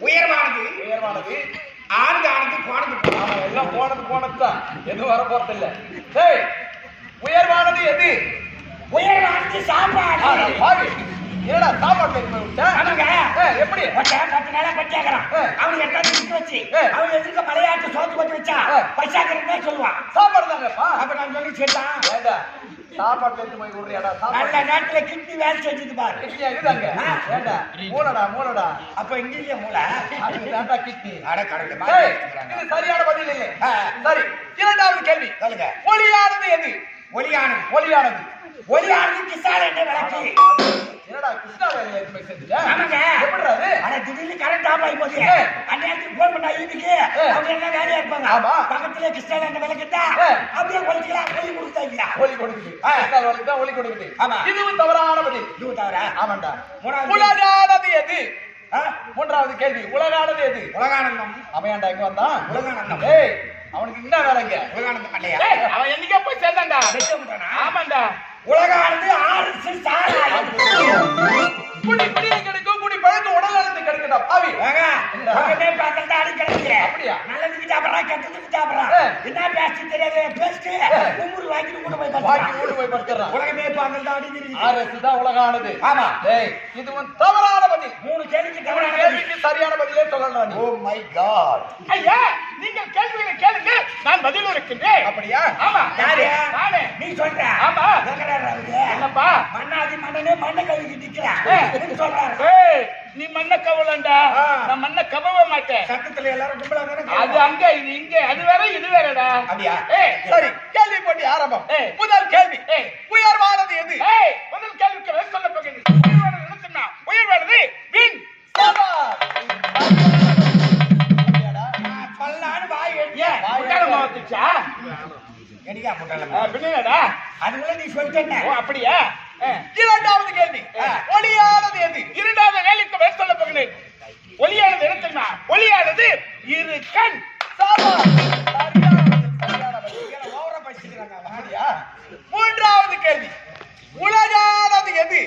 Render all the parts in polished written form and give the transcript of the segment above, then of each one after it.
உயர்வானது ஆனது போனது எல்லாம் போனதுதான் எதுவும் வர போறது இல்ல. உயர்வானது எது? உயர்வானது சாப்பாடு. ஏடா சாப்பாடு எப்படி 10 நாளா பச்சாக்கிறான். அவனுக்கு எட்டாவது நிக்க வச்சு அவன் எதிர்க்க மலையாட்டு சோத்து கொண்டு வச்சா பச்சாக்கிறதே சொல்லுவான். சாப்பாடு தாங்கப்பா. அப்ப நான் சொல்லி சேர்த்தான் சாப்பாடு எடுத்து போய் விடுறியாடா? நல்ல நேரத்துல கிட்னி வேலை செஞ்சது பாரு. கிட்னி இதுதாங்க. ஏண்டா மூலடா. அப்ப இங்கேயே மூளை அதுதான்டா கிட்னி. அட கடவுளே. இது சரியான பதில் இல்லை. சரி, இரண்டாவது கேள்வி சொல்லுங்க. ஒளியானது எது? ஒளியானது கிசால என்ன விளக்கு? என்னடா கிருஷ்ணா வேலையில எதுமே செஞ்சுட்ட? ஆமாங்க. எப்படிடா அது? அட திடீர்னு கரண்ட் ஆஃப் ஆகி போச்சு. அன்னைக்கு போன் பண்ணா இதுக்கு அவங்க என்ன வேலையா இருப்பாங்க. பக்கத்துல கிருஷ்ணா என்ன விளக்குதா அப்படியே ஒளிக்கலாம் ஒளி கொடுத்தாங்க. ஒளி கொடுக்குது. கிருஷ்ணா விளக்குதா ஒளி கொடுக்குது. ஆமா. இதுவும் தவறான பதில். இதுவும் தவறா? ஆமாண்டா. உலகானது எது? மூன்றாவது கேள்வி உலகானது எது? உலகானந்தம். அவன்டா இங்க வந்தான். உலகானந்தம். அவனுக்கு என்ன வேலைங்க? உலகானந்தம் இல்லையா? அவன் என்னைக்கே போய் சேர்ந்தான்டா. ஆமாண்டா. உலகானது ஆர்எஸ் சாராயம். குடி கிடைக்கும், குடி பழக்க உடல் நலத்து கிடைக்கடா பாவி. உடனே பார்த்தா அடி கிடைக்கிற. அப்படியா? நல்லதுக்கு சாப்பிடுறா, கெட்டதுக்கு சாப்பிடுறா. என்ன பேசி தெரியாது பேசிட்டு கும்புரு வாங்கிட்டு கூட போய் படுத்துறான். உலகமே பார்த்தா அடி தெரியுது. ஆர்எஸ் தான் உலகானது. ஆமா. இதுவும் தவறான பதில். 3 கேள்விக்கு தவறான கேள்விக்கு சரியான பதிலே சொல்லலாம் நீ. Oh my God. ஐயா, நீங்கள் கேள்விகளை கேளுங்க, நான் பதில் கொடுக்கிறேன். அப்படியா? ஆமா. யாரு? நானே. நீ சொல்ற? ஆமா. என்னப்பா? மண்ணாதி மண்ணனே மண்ணை கழுவி நிக்கிறான். நீ சொல்றாரு. நீ மண்ண கவலண்டா. நான் மண்ண கவவே மாட்டேன். சத்தத்துல எல்லாரும் கும்பலா தானே. அது அங்க இது இங்க, அது வேற இது வேறடா. அப்படியா? சரி, கேள்வி போட்டி ஆரம்பம். முதல் கேள்வி உயர்வானது எது? முதல் கேள்விக்கு பதில் சொல்ல போகிறேன். உயர்வானது என்ன சொன்னா? உயர்வானது வின். பல்லான்னு வாய் எடுத்து முட்டாள மாவத்துச்சா? எடியா முட்டாள பின்னடா. அதுக்குள்ள நீ சொல்லிட்டே. ஓ அப்படியா? இரண்டாவது கேள்வி ஒளியானது எது? இரண்டாவது கேள்விக்கு பதில் சொல்ல போகிறேன். ஒளியானது என்ன தெரியுமா? ஒளியானது இரு கண். மூன்றாவது கேள்வி உலகானது எது?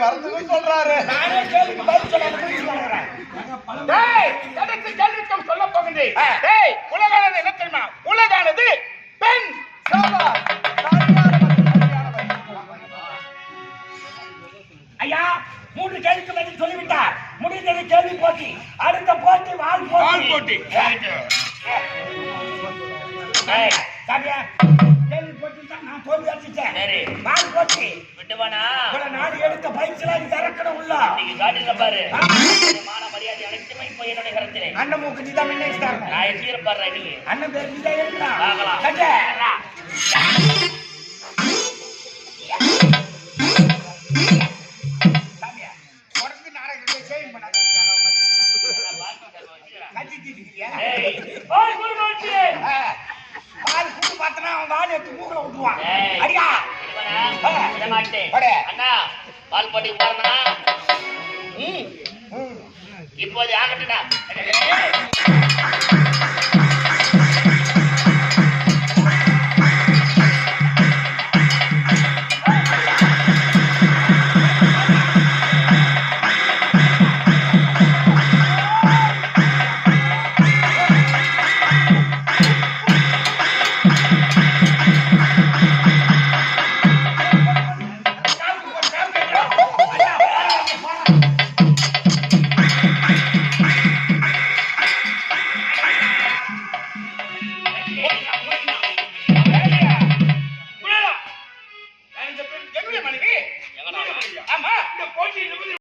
வரதுக்கும் சொல்றாரு. நானே கேள்விக்கு பதில் சொல்றேன். கேள்விக்கும் சொல்ல போகுது. உலகானது என்ன தெரியுமா? உலகானது பெண். ஐயா 3 கேள்விக்கு பதில் சொல்லிவிட்டார். முடிந்தது கேள்வி போட்டி. அடுத்த போட்டி வால் போட்டி. சாமியா கேள்வி போட்டி தான் நான் தோல்வி அடிச்சிட்டேன். சரி வால் போட்டி விட்டுவானா? இவ்வளவு நாடு எடுத்த பயிற்சியெல்லாம் திறக்கணும் உள்ள. நீங்க காட்டுங்க பாரு. மான மரியாதை அனைத்துமே இப்போ என்னோட கருத்திலே. அண்ணன் மூக்கு நீதான் முன்ன இஷ்டாங்க. நான் எப்படி பாடுறேன் நீ? அண்ணன் பேர் நீதான் எழுதுறான். பார்க்கலாம். கட்ட. சாமியா உடம்பு நாடகத்தை சேவிங் பண்ணாத. கட்டி தீட்டிக்கிறியா? ஓய் குருமாச்சி. பால் குடு பார்த்தனா அவன் வால் எடுத்து மூக்குல விட்டுவான். அடியா. இத மாட்டேன். அண்ணா பால் போட்டி பாருனா. இப்போது ஆகட்டுடா.